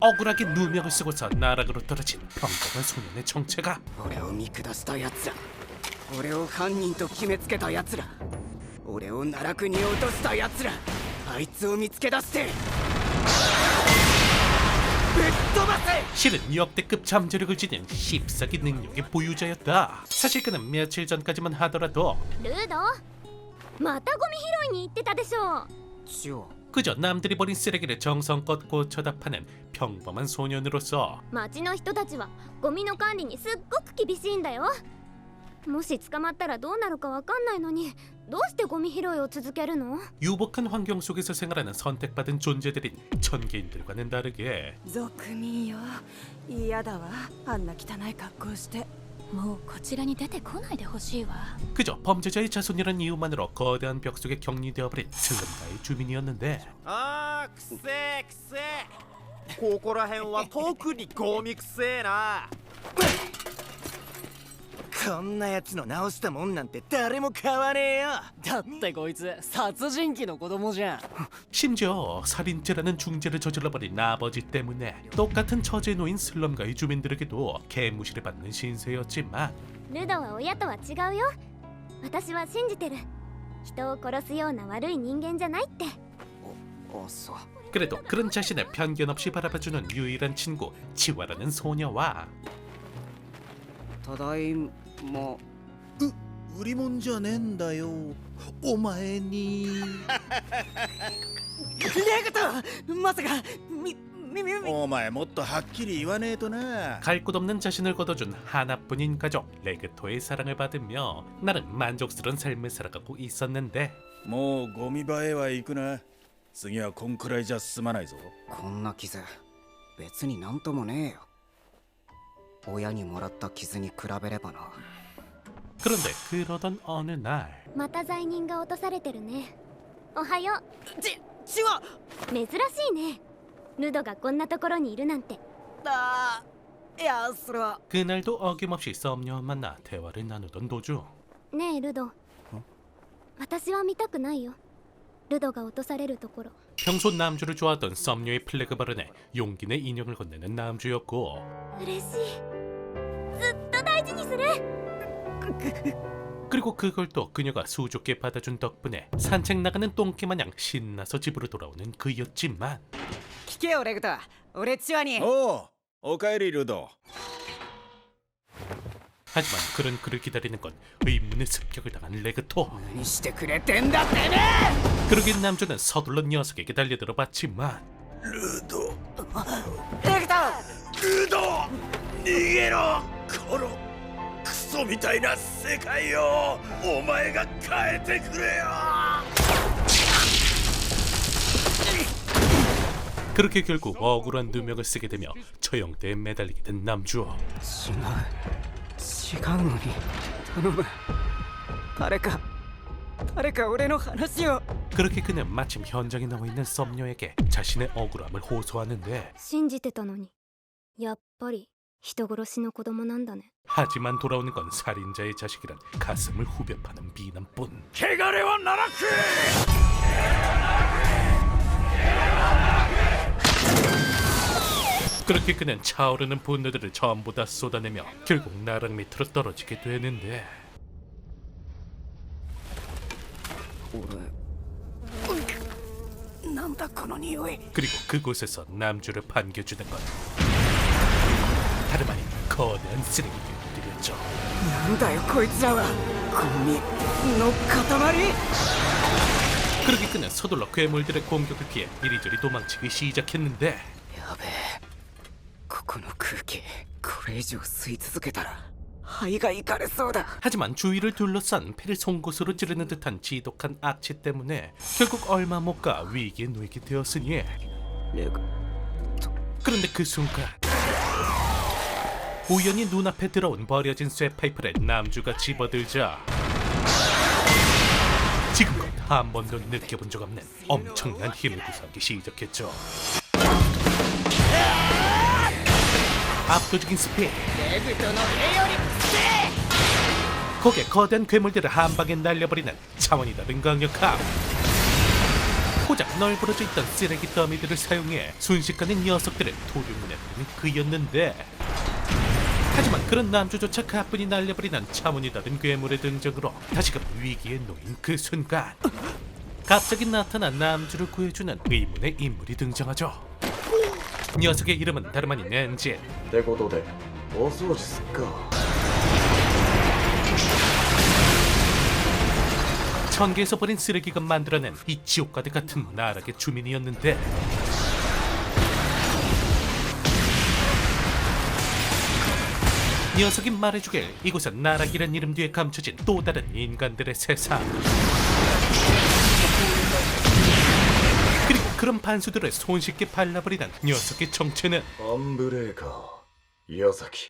억울하게 누명을 쓰고서 나락으로 떨어진 평범한 소년의 정체가 俺を見下した奴ら、俺を犯人と決めつけた奴ら、俺を奈落に落とした奴ら、あいつを見つけ出してぶっ飛ばせ。 실은 역대급 잠재력을 지닌 씹사기 능력의 보유자였다. 사실 그는 며칠 전까지만 하더라도 ルードまたゴミ拾いに行ってたでしょ。ジオ、 그저 남들이 버린 쓰레기를 정성껏 고쳐다 파는 평범한 소년으로서 町の人たちはゴミの管理にすっごく厳しいんだよ。もし捕まったらどうなるかわかんないのに、どうしてゴミ拾いを続けるの？ 유복한 환경 속에서 생활하는 선택받은 존재들인 천개인들과는 다르게 俗民よ、嫌だわ、あんな汚い格好して。もうこちらに出てこないでほしいわ。 그저 범죄자의 자손이란 이유만으로 거대한 벽 속에 격리되어버린 슬럼가의 주민이었는데 あーくせえくせえ、ここら辺は特にゴミくせえな。こんなやつの直したもんなんて誰も買わねえよ。だってこいつ殺人鬼の子供じゃん。 심지어 살인죄라는 중죄를 저질러버린 아버지 때문에 똑같은 처지에 놓인 슬럼가의 주민들에게도 개무시를 받는 신세였지만 ルドは親とは違うよ。私は信じてる。人を殺すような悪い人間じゃないって。あ、そう。 그래도 그런 자신을 편견 없이 바라봐주는 유일한 친구 치와라는 소녀와 ただいま。売り物じゃねえんだよ、お前に。レグト、まさかお前もっとはっきり言わねえとな。 갈 곳 없는 자신을 거둬준 하나뿐인 가족 레그토의 사랑을 받으며 나름 만족스러운 삶을 살아가고 있었는데 もうゴミ場へは行くな。次はこんくらいじゃ済まないぞ。こんな傷別になんともねえよ。親にもらった傷に比べればな。 그런데 그러던 어느 날 また罪人が落とされてるね。おはよう。ジオ。珍しいね。ルドがこんなところにいるなんて。いや、それは。 그날도 어김없이 썸녀와 만나 대화를 나누던 도중 ねえルド、私は見たくないよ。ルドが落とされるところ。 평소 남주를 좋아하던 썸녀의 플래그 발언에 용기 내 인형을 건네는 남주였고 嬉しい。ずっと大事にする。 그리고 그걸 또 그녀가 수줍게 받아준 덕분에 산책 나가는 똥개 마냥 신나서 집으로 돌아오는 그였지만 聞けよレグト、俺チワに。おう、おかえりルド。 하지만 그런 그를 기다리는 건 의문의 습격을 당한 레그토. 何してくれてんだてめえ。 그러긴 남주는 서둘러 녀석에게 달려들어 봤지만 ルド、レグト。ルド、逃げろ。このクソみたいな世界をお前が変えてくれよ。 그렇게 결국 억울한 누명을 쓰게 되며 처형대에 매달리게 된 남주. 違うのに頼む。誰か俺の話を。 그렇게 그는 마침 현장에 나와 있는 썸녀에게 자신의 억울함을 호소하는데 信じてたのに、やっぱり人殺しの子供なんだね。 하지만 돌아오는 건 살인자의 자식이란 가슴을 후벼 파는 비난뿐. 汚れは奈落。 그렇게 그는 차오르는 분노들을 전부 다 쏟아내며 결국 나락 밑으로 떨어지게 되는데 俺、なんだこの匂い。 그리고 그곳에서 남주를 반겨주는 건 다름 아닌 거대한 쓰레기들이었죠. なんだよこいつらは。ゴミの塊。 그렇게 그는 서둘러 괴물들의 공격을 피해 이리저리 도망치기 시작했는데 やべえ、ここの空気これ以上吸い続けたら肺がいかれそうだ。 하지만 주위를 둘러싼 피를 송곳으로 찌르는 듯한 지독한 악취 때문에 결국 얼마 못 가 위기에 놓이게 되었으니 レグ 그런데 그 순간 우연히 눈앞에 들어온 버려진 쇠파이프를 남주가 집어들자 지금껏 한 번도 느껴본 적 없는 엄청난 힘을 구사하기 시작했죠. 압도적인 스피드, レグトの手より거기에 거대한 괴물들을 한 방에 날려버리는 차원이 다른 강력함. 고작 널브러져 있던 쓰레기 더미들을 사용해 순식간에 녀석들을 도륙내버리는 그였는데, 하지만 그런 남주조차 가뿐히 날려버리는 차원이 다른 괴물의 등장으로 다시금 위기에 놓인 그 순간, 갑자기 나타난 남주를 구해주는 의문의 인물이 등장하죠. 녀석의 이름은 다름 아닌 엔진. ってことでお掃除すっか。 천계에서 버린 쓰레기가 만들어낸 이 지옥가드 같은 나락의 주민이었는데, 녀석이 말해주길 이곳은 나락이란 이름 뒤에 감춰진 또 다른 인간들의 세상. 그리고 그런 반수들을 손쉽게 발라버리는 녀석의 정체는 アンブレーカー矢崎。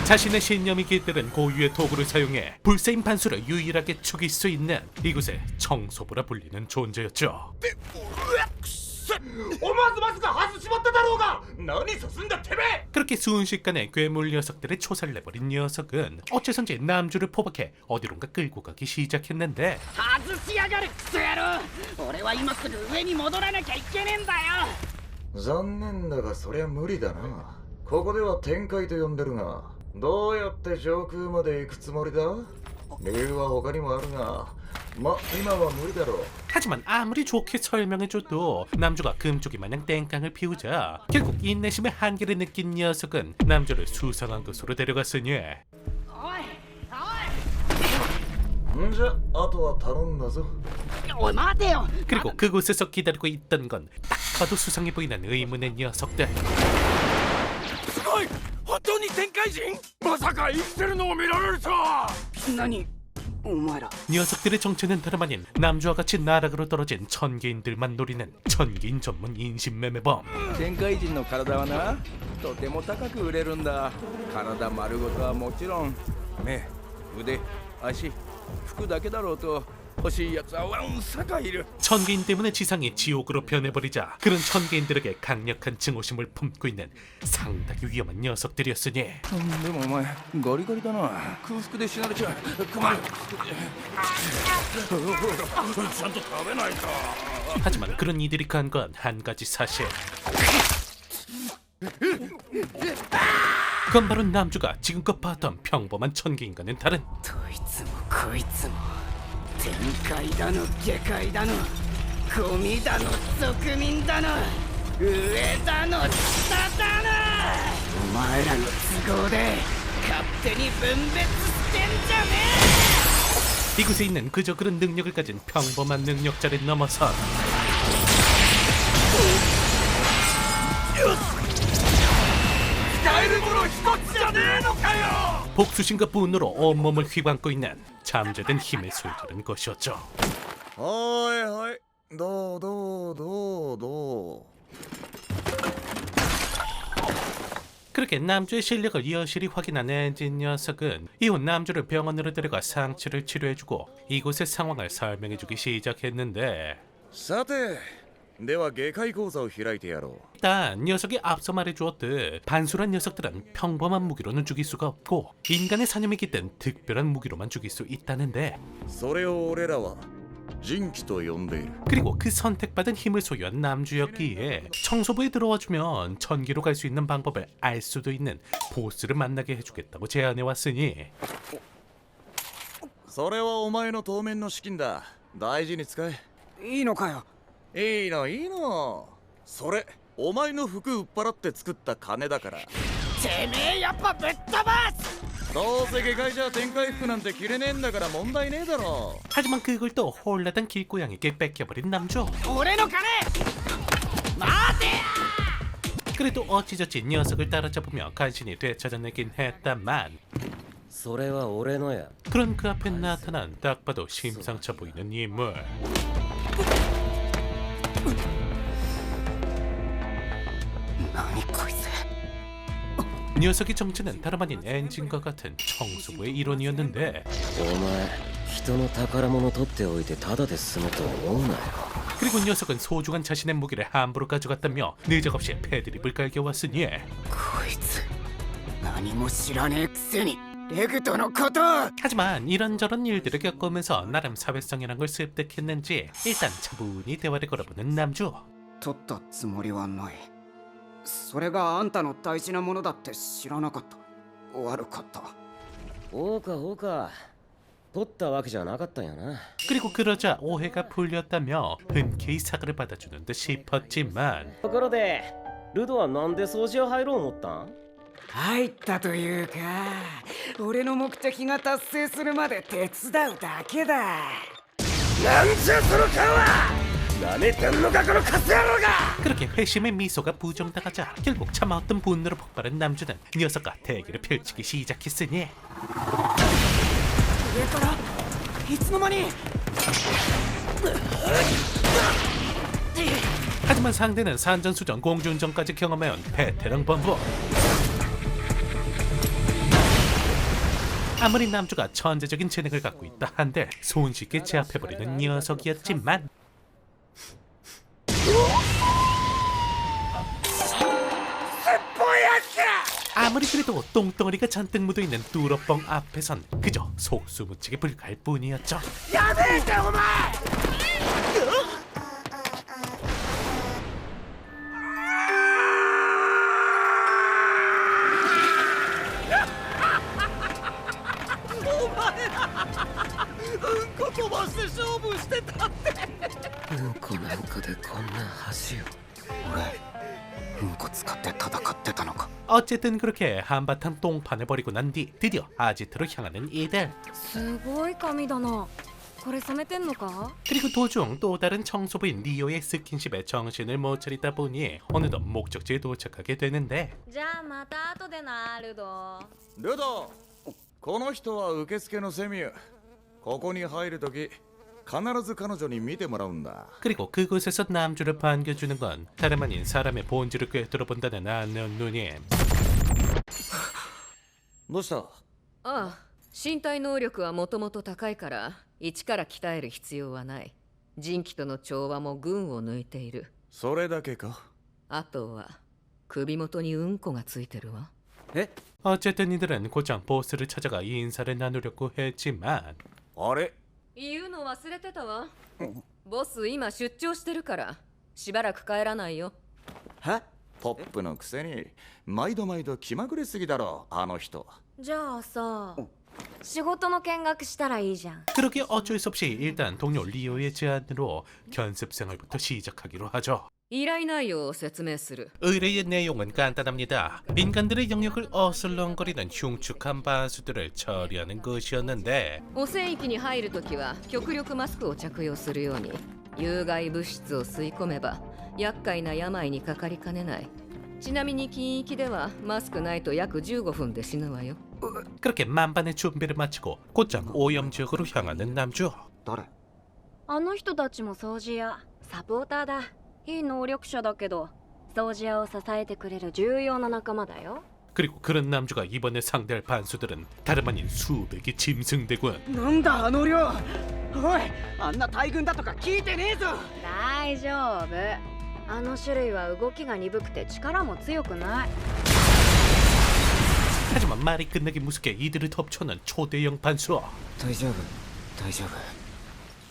자신의 신념이 깃들은 고유의 도구를 사용해 불세인 반수를 유일하게 죽일 수 있는 이곳의 청소부라 불리는 존재였죠. 思わずマスク外しまっただろうが何進んだてめえ 그렇게 순식간에 괴물 녀석들의 초사를 내버린 녀석은 어째선지 남주를 포박해 어디론가 끌고 가기 시작했는데, 外しやがるクソ野郎。俺は今すぐ上に戻らなきゃいけねえんだよ。残念だがそりゃ無理だな。ここでは天界と呼んでるが、どうやって上空まで行くつもりだ？理由は他にもあるが、ま今は無理だろう。 하지만 아무리 좋게 설명해줘도 남주가 금쪽이 마냥 땡깡을 피우자 결국 인내심의 한계를 느낀 녀석은 남주를 수상한 곳으로 데려갔으니, んじゃあとは頼んだぞ。おい待てよ。 그리고 그곳에서 기다리고 있던 건 딱 봐도 수상해 보이는 의문의 녀석들. すごい本当に天界人まさか生きてるのを見られるとは。何お前ら。 녀석들의 정체는 다름 아닌 남주와 같이 나락으로 떨어진 천개인들만 노리는 천개인 전문 인신매매범. 天界人の体はな、とても高く売れるんだ。体丸ごとはもちろん、目、腕、足、服だけだろうと欲しいやつはわんさかいる。 천개인 때문에 지상이 지옥으로 변해버리자 그런 천개인들에게 강력한 증오심을 품고 있는 상당히 위험한 녀석들이었으니, でもお前ゴリゴリだな。空腹で死なれちゃ困る。ちゃんと食べないと。 하지만 그런 이들이 간 건 한 가지 사실. 그건 바로 남주가 지금껏 봤던 평범한 천개인과는 다른 どいつもこいつも天界だの下界だのゴミだの俗民だの上だの下だの、お前らの都合で勝手に分別してんじゃね 이곳에 있는 그저 그런 능력을 가진 평범한 능력자를 넘어선 복수심과 분노로 온몸을 휘감고 있는 잠재된 힘의 술들은 것이었죠. はいはい。どう。 그렇게 남주의 실력을 여실히 확인한 엔진 녀석은 이후 남주를 병원으로 데려가 상처를 치료해주고 이곳의 상황을 설명해주기 시작했는데, さて、では外科医講座を開いてやろう。 일단 녀석이 앞서 말해주었듯 반수란 녀석들은 평범한 무기로는 죽일 수가 없고 인간의 사념이 깃든 특별한 무기로만 죽일 수 있다는데, それを俺らは人気と呼んでいる。 그리고 그 선택받은 힘을 소유한 남주였기에 청소부에 들어와주면 천기로 갈 수 있는 방법을 알 수도 있는 보스를 만나게 해주겠다고 제안해왔으니, それはお前の当面の資金だ。大事に使え。いいのかよ。いいの。それお前の服売っ払って作った金だから。てめえやっぱぶっ飛ばす。どうせ下界じゃ天界服なんて着れねえんだから問題ねえだろ。 하지만 그걸 또 홀라당 길고양이에게 뺏겨버린 남주. 俺の金待てや。 그래도 어찌저찌 녀석을 따라잡으며 간신히 되찾아내긴 했다만, それは俺のや。 그런 그 앞에 나타난 딱 봐도 심상쳐 보이는 인물. 녀석의 정체는 다름 아닌 엔진과 같은 청소부의 일원이었는데, お前人の宝物取っておいてただで済むと思うなよ。 그리고 녀석은 소중한 자신의 무기를 함부로 가져갔다며 느적없이 패드립을 갈겨왔으니, こいつ何も知らねえくせにレグとのこと。 하지만 이런저런 일들을 겪으면서 나름 사회성이란 걸 습득했는지 일단 차분히 대화를 걸어보는 남주. 取ったつもりはない。それがあんたの大事なものだって知らなかった。悪かった。そうか取ったわけじゃなかったんやな。 그리고 그러자 오해가 풀렸다며 흔쾌히 사과를 받아주는 듯 싶었지만 ところでルドはなんで掃除を入ろう思ったん？入ったというか、俺の目的が達成するまで手伝うだけだ。なんじゃその顔は！なめてんのかこのカス野郎が！ 그렇게 회심의 미소가 부정당하자 결국 참아왔던 분노로 폭발한 남주는 녀석과 대결을 펼치기 시작했으니 上からいつの間に。 하지만 상대는 산전수전 공중전까지 경험해온 베테랑 범부. 아무리 남주가 천재적인 재능을 갖고 있다 한들 손쉽게 제압해버리는 녀석이었지만 아무리 그래도 똥덩어리가 잔뜩 묻어있는 뚜러뻥 앞에선 그저 속수무책에 불과할 뿐이었죠. やめてお前！ うんこなんかでこんな恥を。俺うんこ使って戦ってたのか。 어쨌든 그렇게 한바탕 똥판을 버리고 난 뒤 드디어 아지트로 향하는 이들. すごい髪だな。これ染めてんのか？ 그리고 도중 또 다른 청소부인 리오의 스킨십에 정신을 못 차리다 보니 어느덧 목적지에 도착하게 되는데 じゃあまた後でな、ルド。ルド、この人は受付のセミュ。ここに入るとき必ず彼女に見てもらうんだ。 그리고 그곳에서 남주를 반겨주는 건 다름 아닌 사람의 본질을 꿰뚫어본다는 안녕 누님. どうした？ああ、身体能力はもともと高いから一から鍛える必要はない。人気との調和も群を抜いている。それだけか？あとは首元にうんこがついてるわ。 어쨌든 이들은 곧장 보스를 찾아가 인사를 나누려고 했지만 あれ？言うの忘れてたわ。ボス今出張してるからしばらく帰らないよ。は？ポップのくせに毎度気まぐれすぎだろあの人。じゃあさ、仕事の見学したらいいじゃん。 그렇게 어쩔 수 없이 일단 동료 리오의 제안으로 견습 생활부터 시작하기로 하죠. 依頼内容を説明する。 의뢰의 내용은 간단합니다. 민간들의 영역을 어슬렁거리는 흉측한 바수들을 처리하는 것이었는데 汚染域に入るときは極力マスクを着用するように。有害物質を吸い込めば厄介な病にかかりかねない。ちなみに禁域ではマスクないと約15分で死ぬわよ。 그렇게 만반의 준비를 마치고 곧장 오염 지역으로 향하는 남주. 誰？あの人たちも掃除屋、サポーターだ。いい能力者だけど、掃除屋を支えてくれる重要な仲間だよ。 그리고 그런 남주가 이번에 상대할 반수들은 다름 아닌 수백의 짐승대군. なんだあの量。おい、あんな大群だとか聞いてねえぞ。大丈夫。あの種類は動きが鈍くて力も強くない。 하지만 말이 끝나기 무섭게 이들을 덮쳐는 초대형 반수. 大丈夫。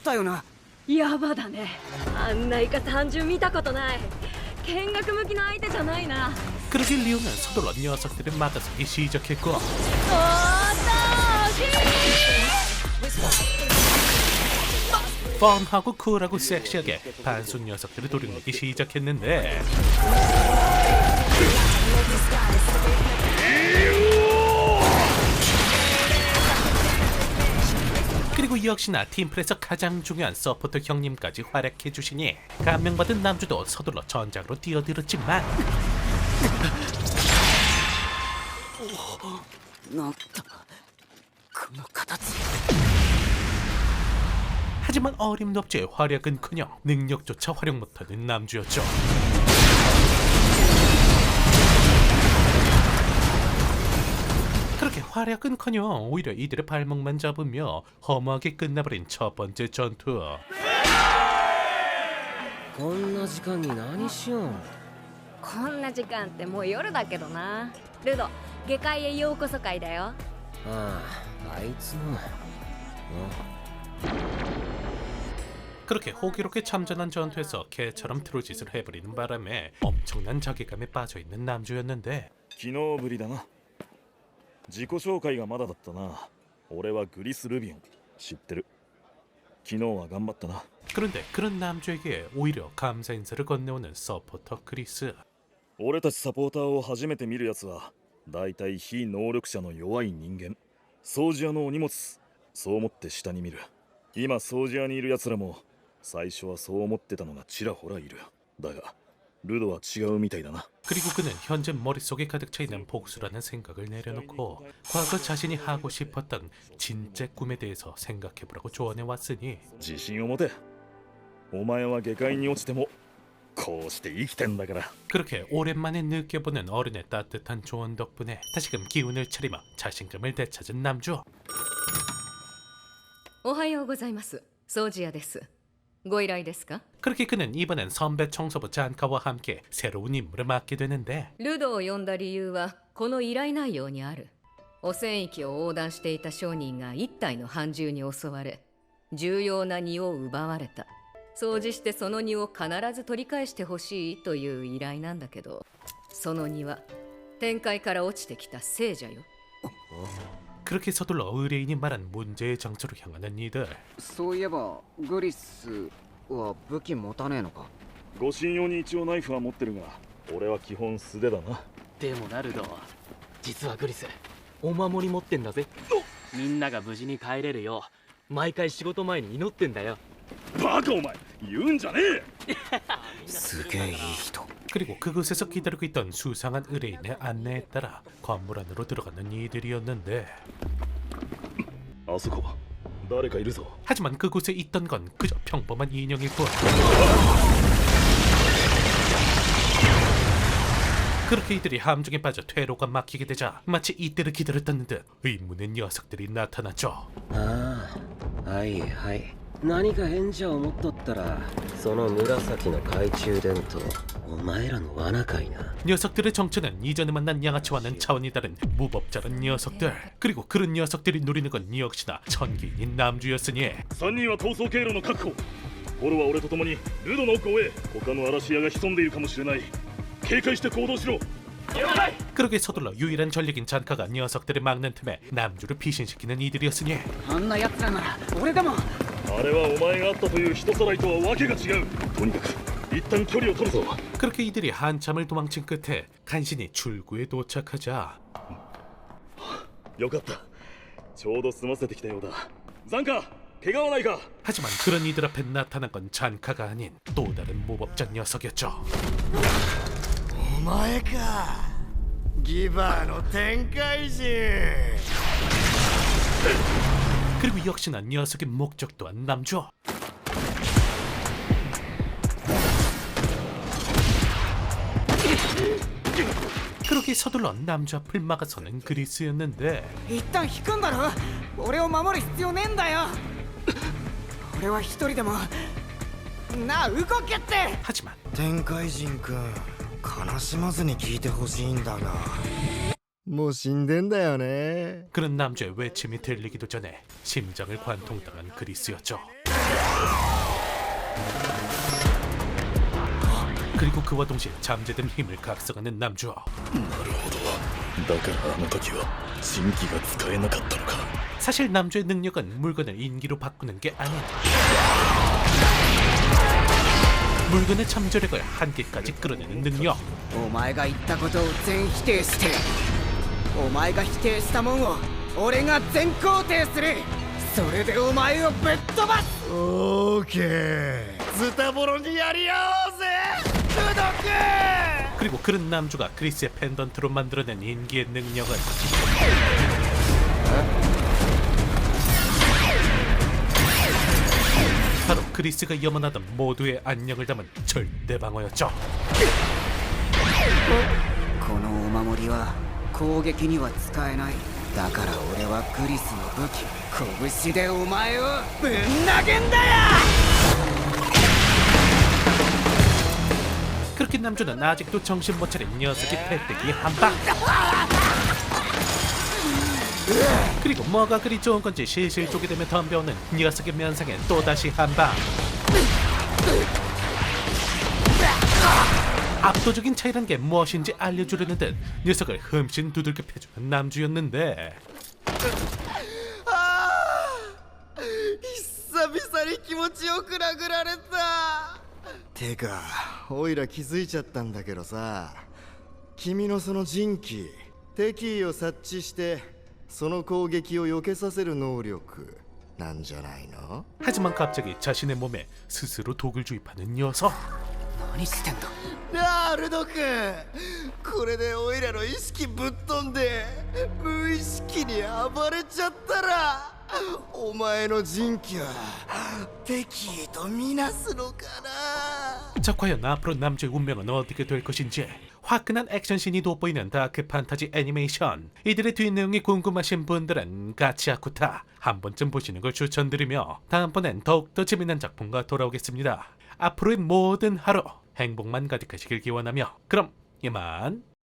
だよな。やばだね。あんなイカ単純見たことない。見学向きの相手じゃないな。 그렇게 리오는 서둘러 녀석들을 막아서기 시작했고 뻔하고 쿨하고 섹시하게 반수 녀석들을 도륙내기 시작했는데 그리고 역시나 팀플에서 가장 중요한 서포터 형님까지 활약해주시니 감명받은 남주도 서둘러 전장으로 뛰어들었지만 なんだこの形。 하지만 어림없이 활약은커녕 능력조차 활용 못하는 남주였죠. 그렇게 활약은커녕 오히려 이들의 발목만 잡으며 허무하게 끝나버린 첫 번째 전투. こんな時間に何しよう。こんな時間ってもう夜だけどな。ルド、下界へようこそ会だよ。ああ、あいつの。그렇게 호기롭게 참전한 전투에서 개처럼 트로짓을 해버리는 바람에 엄청난 자괴감에 빠져있는 남주였는데 昨日ぶりだな。自己紹介がまだだったな。俺はグリス・ルビオン。知ってる。昨日は頑張ったな。 그런데 그런 남주에게 오히려 감사 인사를 건네오는 서포터 크리스. 俺たちサポーターを初めて見るやつはだいたい非能力者の弱い人間。掃除屋のお荷物、そう思って下に見る。今掃除屋にいるやつらも最初はそう思ってたのがちらほらいる。だがルドは違うみたいだな。 그리고 그는 현재 머릿속에 가득 차 있는 복수라는 생각을 내려놓고 과거 자신이 하고 싶었던 진짜 꿈에 대해서 생각해보라고 조언해 왔으니 自信を持て。お前は下界に落ちてもこうして生きてんだから。 그렇게 오랜만에 느껴보는 어른의 따뜻한 조언 덕분에 다시금 기운을 차리며 자신감을 되찾은 남주. おはようございます。掃除屋です。ご依頼ですか？ 그렇게 그는 이번엔 선배 청소부 잔카와 함께 새로운 임무를 맡게 되는데 ルドを呼んだ理由はこの依頼内容にある。汚染域を横断していた商人が一体の半獣に襲われ、重要な荷を奪われた。掃除してその荷を必ず取り返してほしいという依頼なんだけど、その荷は天界から落ちてきた聖者よ。 그렇게 서둘러 의뢰인이 말한 문제의 장소로 향하는 이들. そういえばグリスは武器持たねえのか。護身用に一応ナイフは持ってるが俺は基本素手だな。でもなルド、実はグリスお守り持ってんだぜ。みんなが無事に帰れるよう毎回仕事前に祈ってんだよ。バカお前言うんじゃねえ。すげえいい人。 그리고 그곳에서 기다리고 있던 수상한 의뢰인의 안내에 따라 건물 안으로 들어가는 이들이었는데 あそこ誰かいるぞ。 하지만 그곳에 있던 건 그저 평범한 인형일 뿐. 그렇게 이들이 함정에 빠져 퇴로가 막히게 되자 마치 이때를 기다렸다는 듯 의문의 녀석들이 나타났죠. ああ、はいはい。何か変じゃ思っとったら、その紫の懐中電灯、お前らの罠かいな。 녀석들의 정체는 이전에 만난 양아치와는 차원이 다른 무법자란 녀석들. 그리고 그런 녀석들이 노리는 건 역시나 천기인 남주였으니 3人は逃走経路の確保。フォロは俺と共にルドの奥を追え。他の嵐屋が潜んでいるかもしれない。警戒して行動しろ。 그렇게 서둘러 유일한 전력인 잔카가 녀석들을 막는 틈에 남주를 피신시키는 이들이었으니 あんな奴らなら俺でも。あれはお前があったという人さらいとはわけが違う。とにかく一旦距離を取るぞ。 그렇게 이들이 한참을 도망친 끝에 간신히 출구에 도착하자 よかった。ちょうど済ませてきたようだ。ザンカ、怪我はないか。 하지만 그런 이들 앞에 나타난 건 잔카가 아닌 또 다른 무법자 녀석이었죠. お前か。ギバーの天界人。 그리고 역시나 녀석의 목적 또한 남주. 그렇게 서둘러 남주 앞을 막아서는 그리스였는데 一旦引くんだろ。俺を守る必要ねえんだよ。俺は一人でもなあ動けって。 하지만 天界人くん悲しまずに聞いてほしいんだがもう死んでんだよね。 그런 남주의 외침이 들리기도 전에 심장을 관통당한 그리스였죠. 그리고 그와 동시에 잠재된 힘을 각성하는 남주. なるほど。だからあの時は神器が使えなかったのか。 사실 남주의 능력은 물건을 인기로 바꾸는 게 아닌 물건의 잠재력을 한계까지 끌어내는 능력. お前が言ったことを全否定して、お前が否定したもんを俺が全肯定する。それでお前をぶっ飛ばす。オーケー。ズタボロにやり合おうぜ。クドク。 그리고 그런 남주가 그리스의 펜던트로 만들어낸 인기의 능력은 바로 그리스가 염원하던 모두의 안녕을 담은 절대 방어였죠. このお守りは攻撃には使えない。だから俺はグリスの武器拳でお前をぶん投げんだよ。 그렇게 남주는 아직도 정신 못 차린 녀석의 패대기 한 방. 그리고 뭐가 그리 좋은 건지 실실 쪼개 되며 덤벼오는 녀석의 면상에 또다시 한방. 압도적인 차이란 게 무엇인지 알려주려는 듯 녀석을 흠씬 두들겨 패주는 남주였는데 久々に気持ちよく殴られた。てかオイラ気づいちゃったんだけどさ、君のその人気敵意を察知してその攻撃を避けさせる能力なんじゃないの？ 하지만 갑자기 자신의 몸에 스스로 독을 주입하는 녀석. 何してんだ。なあルド君、これでオイラの意識ぶっ飛んで無意識に暴れちゃったらお前の人気は敵意とみなすのかな。 자, 과연 앞으로 남주의 운명은 어떻게 될 것인지. 화끈한 액션씬이 돋보이는 다크 판타지 애니메이션. 이들의 뒷내용이 궁금하신 분들은 가치아쿠타 한 번쯤 보시는 걸 추천드리며 다음번엔 더욱더 재미난 작품과 돌아오겠습니다. 앞으로의 모든 하루 행복만 가득하시길 기원하며 그럼 이만